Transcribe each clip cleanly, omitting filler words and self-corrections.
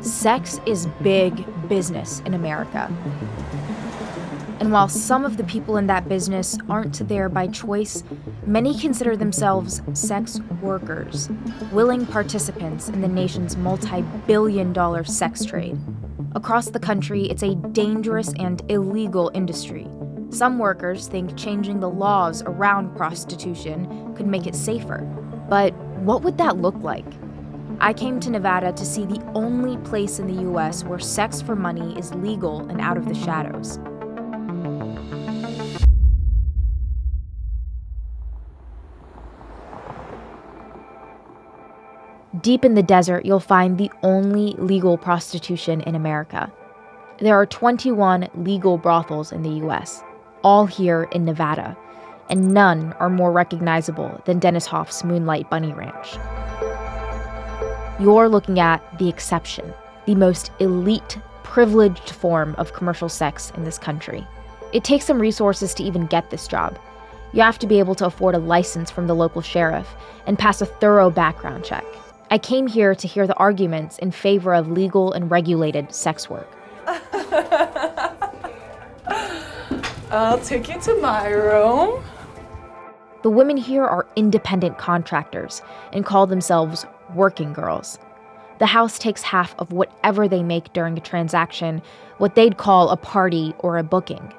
Sex is big business in America. And while some of the people in that business aren't there by choice, many consider themselves sex workers, willing participants in the nation's multi-billion-dollar sex trade. Across the country, it's a dangerous and illegal industry. Some workers think changing the laws around prostitution could make it safer. But what would that look like? I came to Nevada to see the only place in the US where sex for money is legal and out of the shadows. Deep in the desert, you'll find the only legal prostitution in America. There are 21 legal brothels in the US, all here in Nevada, and none are more recognizable than Dennis Hoff's Moonlight Bunny Ranch. You're looking at the exception, the most elite, privileged form of commercial sex in this country. It takes some resources to even get this job. You have to be able to afford a license from the local sheriff and pass a thorough background check. I came here to hear the arguments in favor of legal and regulated sex work. I'll take you to my room. The women here are independent contractors and call themselves working girls. The house takes half of whatever they make during a transaction, what they'd call a party or a booking.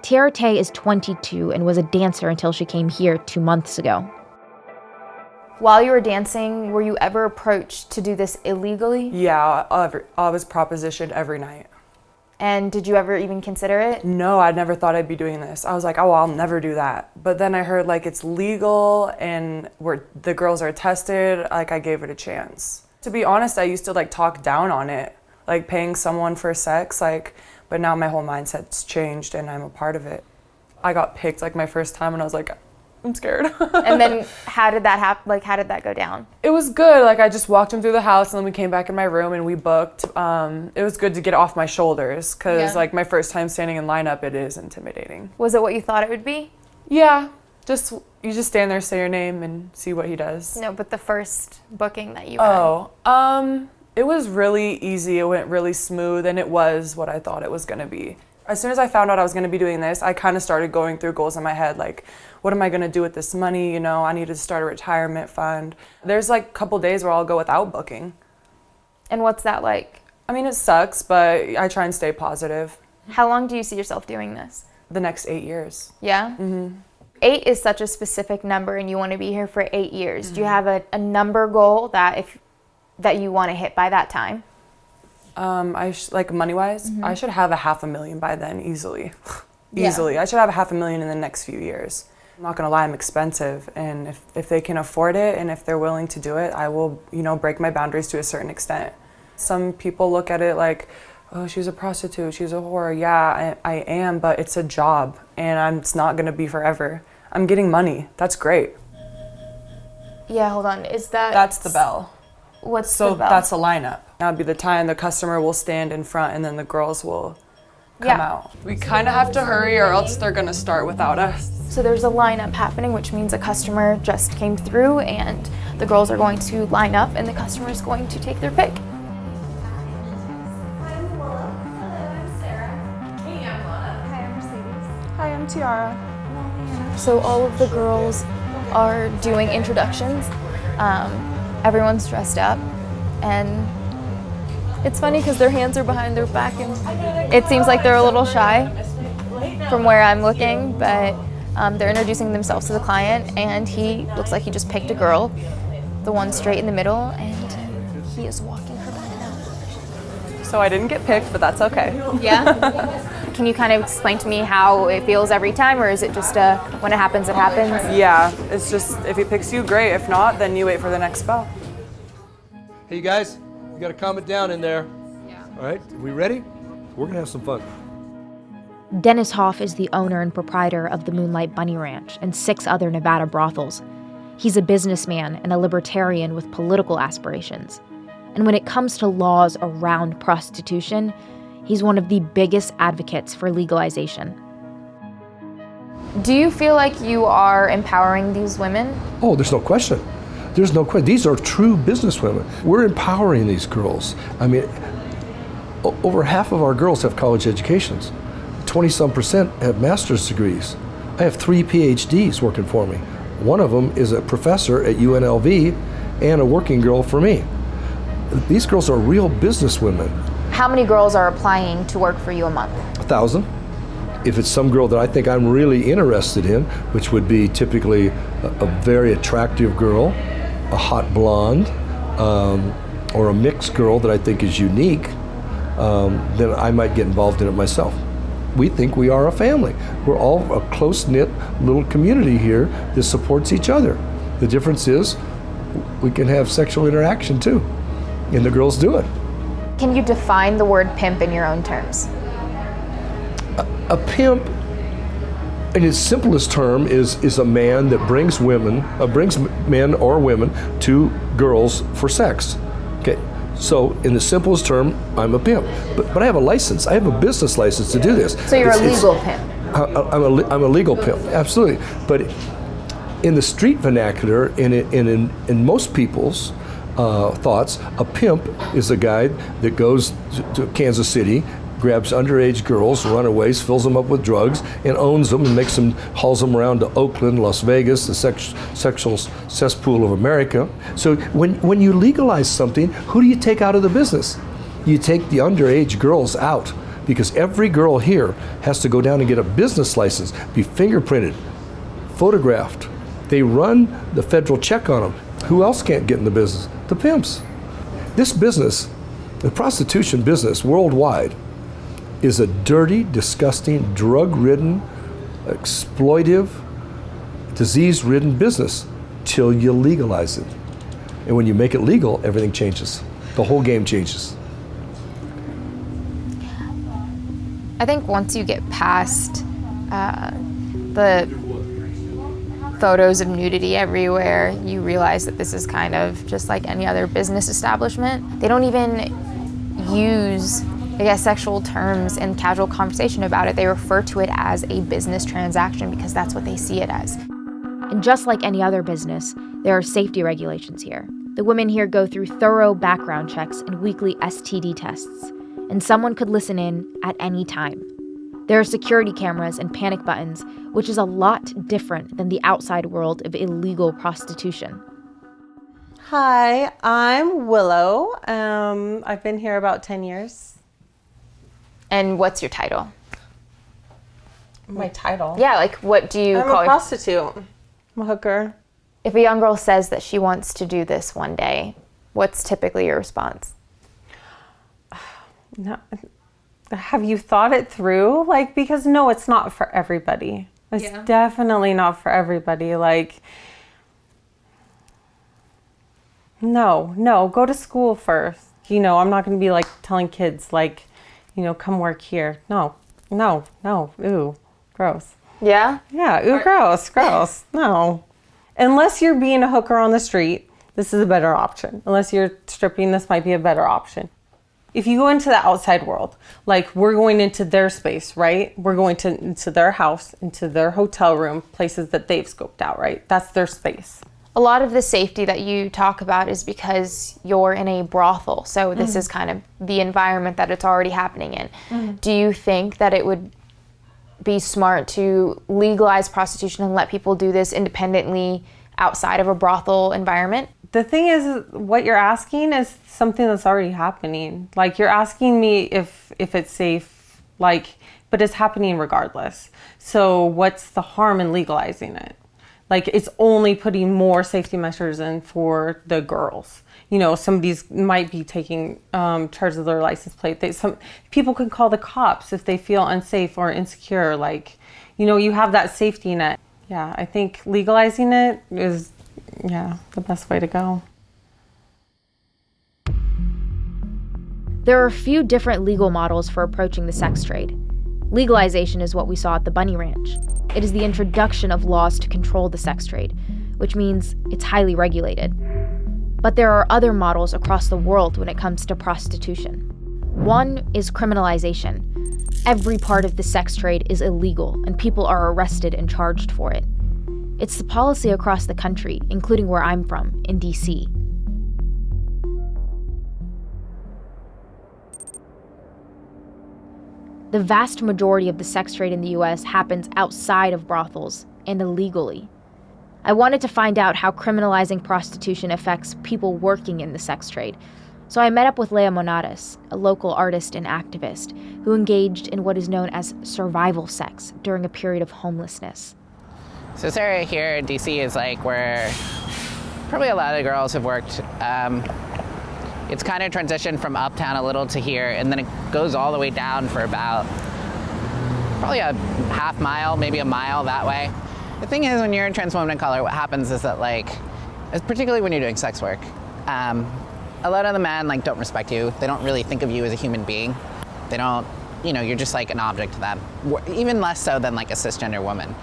Tiara Tay is 22 and was a dancer until she came here 2 months ago. While you were dancing, were you ever approached to do this illegally? Yeah, I was propositioned every night. And did you ever even consider it? No, I never thought I'd be doing this. I was like, oh, I'll never do that. But then I heard like it's legal and where the girls are tested, like I gave it a chance. To be honest, I used to like talk down on it, like paying someone for sex, but now my whole mindset's changed and I'm a part of it. I got picked like my first time and I was like, I'm scared. And then how did that happen? Like, how did that go down? It was good. Like, I just walked him through the house and then we came back in my room and we booked. It was good to get off my shoulders because, like, my first time standing in lineup, it is intimidating. Was it what you thought it would be? Yeah. You just stand there, say your name, and see what he does. No, but the first booking that you had. It was really easy. It went really smooth, and it was what I thought it was going to be. As soon as I found out I was going to be doing this, I kind of started going through goals in my head, like, what am I going to do with this money? You know, I need to start a retirement fund. There's like a couple days where I'll go without booking. And what's that like? I mean, it sucks, but I try and stay positive. How long do you see yourself doing this? The next 8 years. Yeah? Mm-hmm. 8 is such a specific number and you want to be here for 8 years. Mm-hmm. Do you have a number goal that you want to hit by that time? Like money-wise, mm-hmm. I should have $500,000 by then, easily. Yeah. Easily. I should have $500,000 in the next few years. I'm not gonna lie, I'm expensive, and if they can afford it and if they're willing to do it, I will, break my boundaries to a certain extent. Some people look at it like, oh, she's a prostitute, she's a whore. Yeah, I am, but it's a job, and it's not gonna be forever. I'm getting money. That's great. Yeah, hold on. That's the bell. What's the bell? So that's a lineup. That would be the time the customer will stand in front and then the girls will come out. We kind of have to hurry or else they're going to start without us. So there's a lineup happening, which means a customer just came through and the girls are going to line up and the customer is going to take their pick. Hi, I'm Willow. Hello, I'm Sarah. Hey, I'm Lana. Hi, I'm Mercedes. Hi, I'm Tiara. So all of the girls are doing introductions. Everyone's dressed up and it's funny because their hands are behind their back and it seems like they're a little shy from where I'm looking, but they're introducing themselves to the client and he looks like he just picked a girl, the one straight in the middle, and he is walking her back now. So I didn't get picked, but that's okay. Yeah? Can you kind of explain to me how it feels every time, or is it just when it happens, it happens? Yeah, it's just if he picks you, great. If not, then you wait for the next spell. Hey, you guys. You gotta calm it down in there. Yeah. All right, we ready? We're gonna have some fun. Dennis Hoff is the owner and proprietor of the Moonlight Bunny Ranch and 6 other Nevada brothels. He's a businessman and a libertarian with political aspirations. And when it comes to laws around prostitution, he's one of the biggest advocates for legalization. Do you feel like you are empowering these women? Oh, there's no question. There's no question. These are true businesswomen. We're empowering these girls. I mean, over half of our girls have college educations. 20-some% have master's degrees. I have 3 PhDs working for me. One of them is a professor at UNLV and a working girl for me. These girls are real businesswomen. How many girls are applying to work for you a month? 1,000. If it's some girl that I think I'm really interested in, which would be typically a very attractive girl, a hot blonde, or a mixed girl that I think is unique, then I might get involved in it myself. We think we are a family. We're all a close-knit little community here that supports each other. The difference is we can have sexual interaction too, and the girls do it. Can you define the word pimp in your own terms? A pimp, in its simplest term, is a man that brings men or women to girls for sex. Okay, so in the simplest term, I'm a pimp. But I have a license. I have a business license to do this. So you're a legal pimp? I'm a legal pimp, absolutely. But in the street vernacular, in most people's thoughts, a pimp is a guy that goes to Kansas City, grabs underage girls, runaways, fills them up with drugs, and owns them and hauls them around to Oakland, Las Vegas, the sexual cesspool of America. So when you legalize something, who do you take out of the business? You take the underage girls out, because every girl here has to go down and get a business license, be fingerprinted, photographed. They run the federal check on them. Who else can't get in the business? The pimps. This business, the prostitution business worldwide, is a dirty, disgusting, drug-ridden, exploitive, disease-ridden business till you legalize it. And when you make it legal, everything changes. The whole game changes. I think once you get past the photos of nudity everywhere, you realize that this is kind of just like any other business establishment. They don't even use, I guess, sexual terms in casual conversation about it. They refer to it as a business transaction because that's what they see it as. And just like any other business, there are safety regulations here. The women here go through thorough background checks and weekly STD tests, and someone could listen in at any time. There are security cameras and panic buttons, which is a lot different than the outside world of illegal prostitution. Hi, I'm Willow. I've been here about 10 years. And what's your title? My title? Yeah, like what do you I'm call a it? prostitute. I'm a hooker. If a young girl says that she wants to do this one day, what's typically your response? No, have you thought it through? Like, because no, it's not for everybody. It's definitely not for everybody. Like, no, go to school first. You know, I'm not going to be like telling kids like, you know, come work here. No, ooh, gross. Yeah? Yeah, ooh, gross, no. Unless you're being a hooker on the street, this is a better option. Unless you're stripping, this might be a better option. If you go into the outside world, like we're going into their space, right? We're going into their house, into their hotel room, places that they've scoped out, right? That's their space. A lot of the safety that you talk about is because you're in a brothel. So this is kind of the environment that it's already happening in. Do you think that it would be smart to legalize prostitution and let people do this independently outside of a brothel environment? The thing is, what you're asking is something that's already happening. Like, you're asking me if it's safe, like, but it's happening regardless. So what's the harm in legalizing it? Like, it's only putting more safety measures in for the girls. You know, somebody's might be taking charge of their license plate. Some people can call the cops if they feel unsafe or insecure. Like, you know, you have that safety net. Yeah, I think legalizing it is, the best way to go. There are a few different legal models for approaching the sex trade. Legalization is what we saw at the Bunny Ranch. It is the introduction of laws to control the sex trade, which means it's highly regulated. But there are other models across the world when it comes to prostitution. One is criminalization. Every part of the sex trade is illegal, and people are arrested and charged for it. It's the policy across the country, including where I'm from, in DC. The vast majority of the sex trade in the US happens outside of brothels and illegally. I wanted to find out how criminalizing prostitution affects people working in the sex trade, so I met up with Leah Monadas, a local artist and activist who engaged in what is known as survival sex during a period of homelessness. So this area here in DC is like where probably a lot of the girls have worked. It's kind of transitioned from uptown a little to here, and then it goes all the way down for about probably a half mile, maybe a mile that way. The thing is, when you're a trans woman of color, what happens is that, like, particularly when you're doing sex work, a lot of the men don't respect you. They don't really think of you as a human being. They don't, you're just like an object to them. Even less so than like a cisgender woman.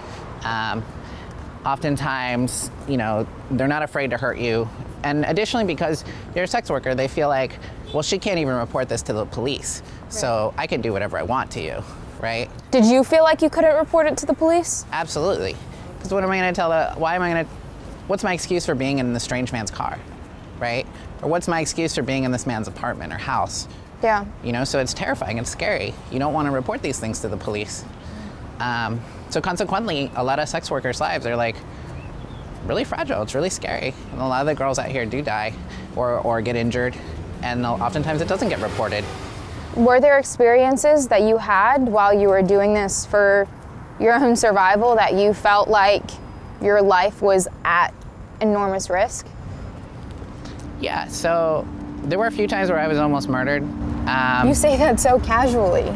Oftentimes, they're not afraid to hurt you. And additionally, because you're a sex worker, they feel like, well, she can't even report this to the police. Right. So I can do whatever I want to you, right? Did you feel like you couldn't report it to the police? Absolutely. Because what am I going to what's my excuse for being in the strange man's car, right? Or what's my excuse for being in this man's apartment or house? Yeah. So it's terrifying, it's scary. You don't want to report these things to the police. So consequently, a lot of sex workers' lives are really fragile. It's really scary. And a lot of the girls out here do die or get injured, and oftentimes it doesn't get reported. Were there experiences that you had while you were doing this for your own survival that you felt like your life was at enormous risk? Yeah, so there were a few times where I was almost murdered. You say that so casually.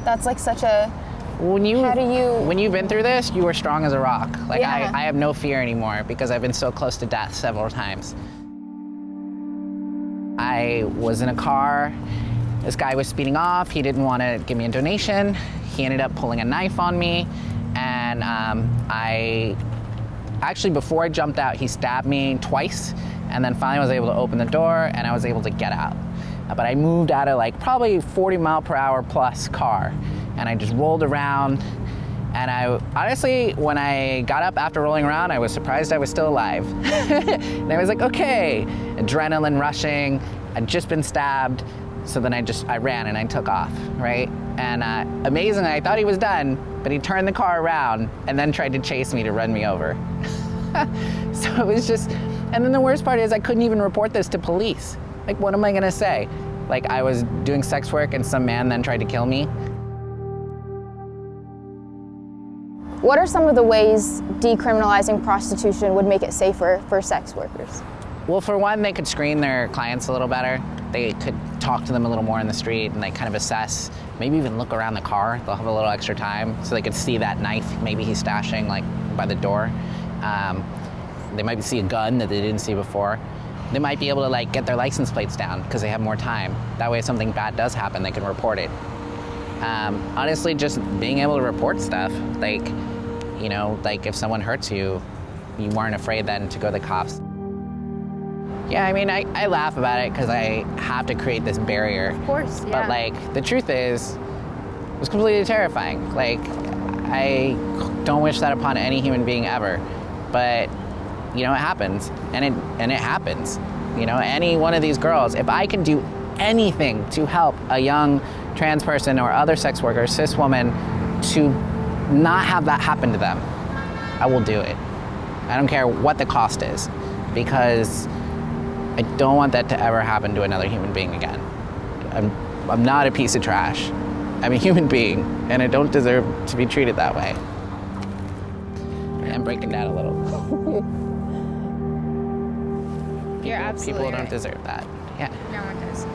That's like such a... When you've been through this, you are strong as a rock. Yeah. I have no fear anymore because I've been so close to death several times. I was in a car. This guy was speeding off. He didn't want to give me a donation. He ended up pulling a knife on me. And before I jumped out, he stabbed me twice. And then finally was able to open the door and I was able to get out. But I moved out of probably 40 mile per hour plus car. And I just rolled around, and I honestly, when I got up after rolling around, I was surprised I was still alive. And I was like, okay, adrenaline rushing, I'd just been stabbed, so then I ran and I took off, right? And amazingly, I thought he was done, but he turned the car around and then tried to chase me to run me over. So it was just, and then the worst part is I couldn't even report this to police. What am I gonna say? I was doing sex work and some man then tried to kill me. What are some of the ways decriminalizing prostitution would make it safer for sex workers? Well, for one, they could screen their clients a little better. They could talk to them a little more in the street and kind of assess, maybe even look around the car. They'll have a little extra time so they could see that knife maybe he's stashing by the door. They might see a gun that they didn't see before. They might be able to get their license plates down because they have more time. That way if something bad does happen, they can report it. Honestly, just being able to report stuff, if someone hurts you, you weren't afraid then to go to the cops. Yeah, I laugh about it because I have to create this barrier. Of course, yeah. But the truth is, it was completely terrifying. I don't wish that upon any human being ever, but it happens, and it happens. Any one of these girls, if I can do anything to help a young trans person or other sex worker, cis woman, to not have that happen to them, I will do it. I don't care what the cost is, because I don't want that to ever happen to another human being again. I'm not a piece of trash. I'm a human being, and I don't deserve to be treated that way. I'm breaking down a little. You're absolutely People don't right. deserve that. Yeah. No one does.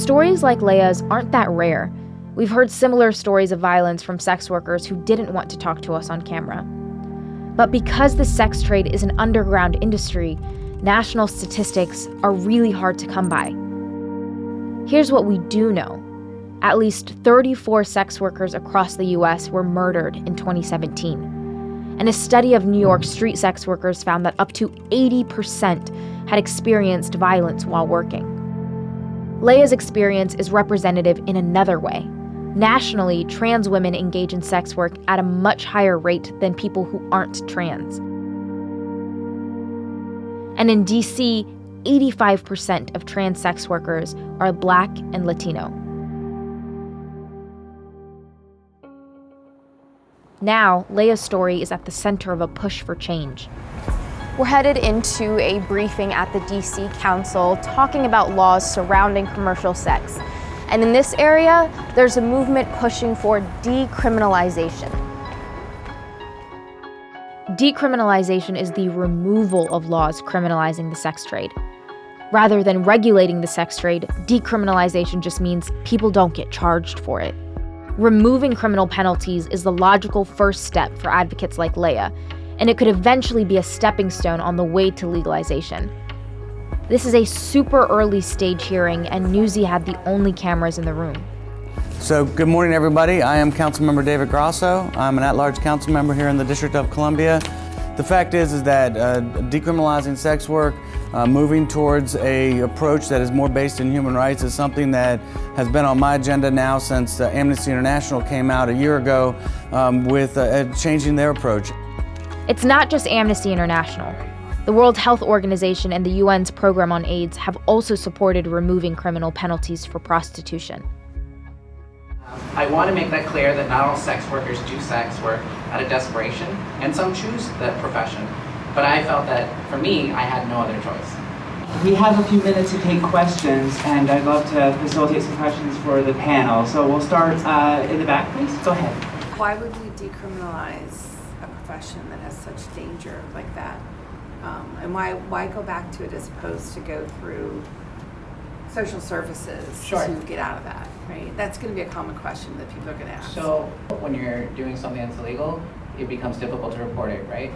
Stories like Leah's aren't that rare. We've heard similar stories of violence from sex workers who didn't want to talk to us on camera. But because the sex trade is an underground industry, national statistics are really hard to come by. Here's what we do know. At least 34 sex workers across the US were murdered in 2017. And a study of New York street sex workers found that up to 80% had experienced violence while working. Leah's experience is representative in another way. Nationally, trans women engage in sex work at a much higher rate than people who aren't trans. And in DC, 85% of trans sex workers are Black and Latino. Now, Leia's story is at the center of a push for change. We're headed into a briefing at the DC Council talking about laws surrounding commercial sex. And in this area, there's a movement pushing for decriminalization. Decriminalization is the removal of laws criminalizing the sex trade. Rather than regulating the sex trade, decriminalization just means people don't get charged for it. Removing criminal penalties is the logical first step for advocates like Leia, and it could eventually be a stepping stone on the way to legalization. This is a super early stage hearing, and Newsy had the only cameras in the room. So good morning, everybody. I am Councilmember David Grosso. I'm an at-large council member here in the District of Columbia. The fact is that decriminalizing sex work, moving towards a approach that is more based in human rights is something that has been on my agenda now since Amnesty International came out a year ago with changing their approach. It's not just Amnesty International. The World Health Organization and the UN's Program on AIDS have also supported removing criminal penalties for prostitution. I want to make that clear that not all sex workers do sex work out of desperation, and some choose that profession. But I felt that, for me, I had no other choice. We have a few minutes to take questions, and I'd love to facilitate some questions for the panel. So we'll start in the back, please. Go ahead. Why would we decriminalize a profession that has such danger like that? And why go back to it as opposed to go through social services to get out of that, right? That's going to be a common question that people are going to ask. So when you're doing something that's illegal, it becomes difficult to report it, right?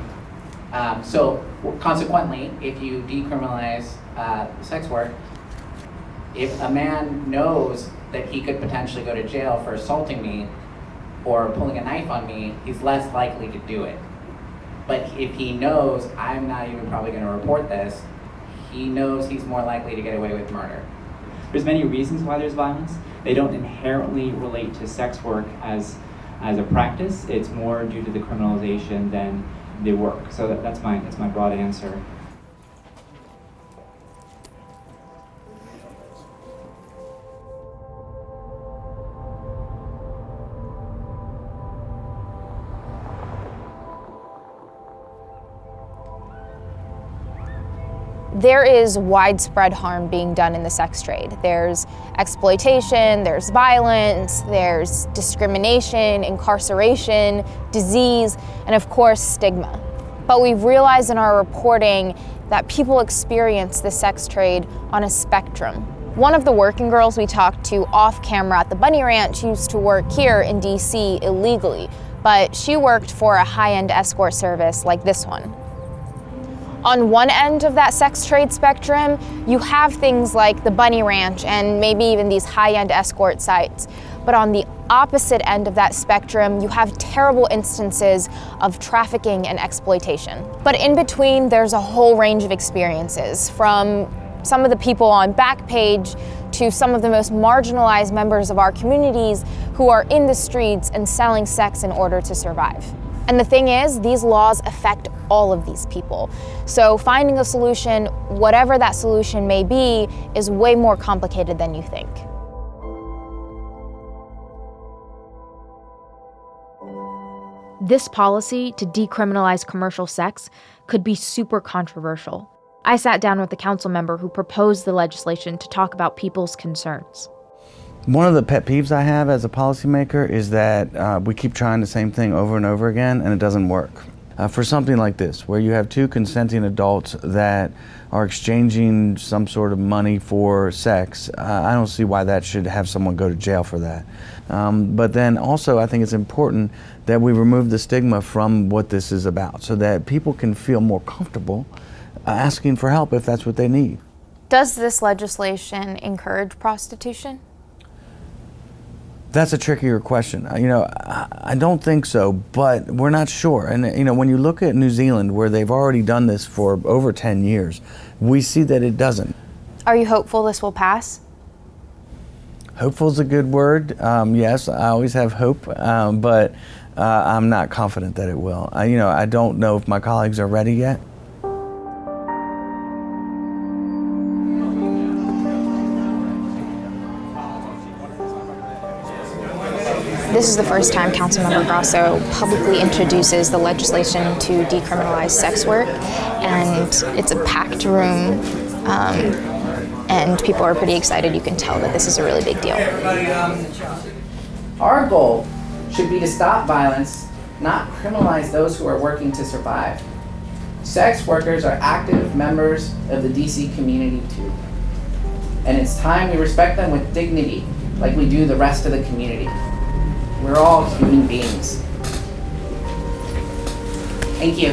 So consequently, if you decriminalize sex work, if a man knows that he could potentially go to jail for assaulting me or pulling a knife on me, he's less likely to do it. But if he knows I'm not even probably going to report this, he knows he's more likely to get away with murder. There's many reasons why there's violence. They don't inherently relate to sex work as a practice. It's more due to the criminalization than the work. So that's my broad answer. There is widespread harm being done in the sex trade. There's exploitation, there's violence, there's discrimination, incarceration, disease, and of course, stigma. But we've realized in our reporting that people experience the sex trade on a spectrum. One of the working girls we talked to off camera at the Bunny Ranch used to work here in DC illegally, but she worked for a high-end escort service like this one. On one end of that sex trade spectrum, you have things like the Bunny Ranch and maybe even these high-end escort sites. But on the opposite end of that spectrum, you have terrible instances of trafficking and exploitation. But in between, there's a whole range of experiences, from some of the people on Backpage to some of the most marginalized members of our communities who are in the streets and selling sex in order to survive. And the thing is, these laws affect all of these people. So finding a solution, whatever that solution may be, is way more complicated than you think. This policy to decriminalize commercial sex could be super controversial. I sat down with the council member who proposed the legislation to talk about people's concerns. One of the pet peeves I have as a policymaker is that we keep trying the same thing over and over again and it doesn't work. For something like this, where you have two consenting adults that are exchanging some sort of money for sex, I don't see why that should have someone go to jail for that. But then also I think it's important that we remove the stigma from what this is about so that people can feel more comfortable asking for help if that's what they need. Does this legislation encourage prostitution? That's a trickier question. I don't think so, but we're not sure. And when you look at New Zealand, where they've already done this for over 10 years, we see that it doesn't. Are you hopeful this will pass? Hopeful is a good word. Yes, I always have hope, but I'm not confident that it will. I don't know if my colleagues are ready yet. This is the first time Councilmember Grasso publicly introduces the legislation to decriminalize sex work, and it's a packed room, and people are pretty excited. You can tell that this is a really big deal. Our goal should be to stop violence, not criminalize those who are working to survive. Sex workers are active members of the DC community too. And it's time we respect them with dignity, like we do the rest of the community. We're all human beings. Thank you.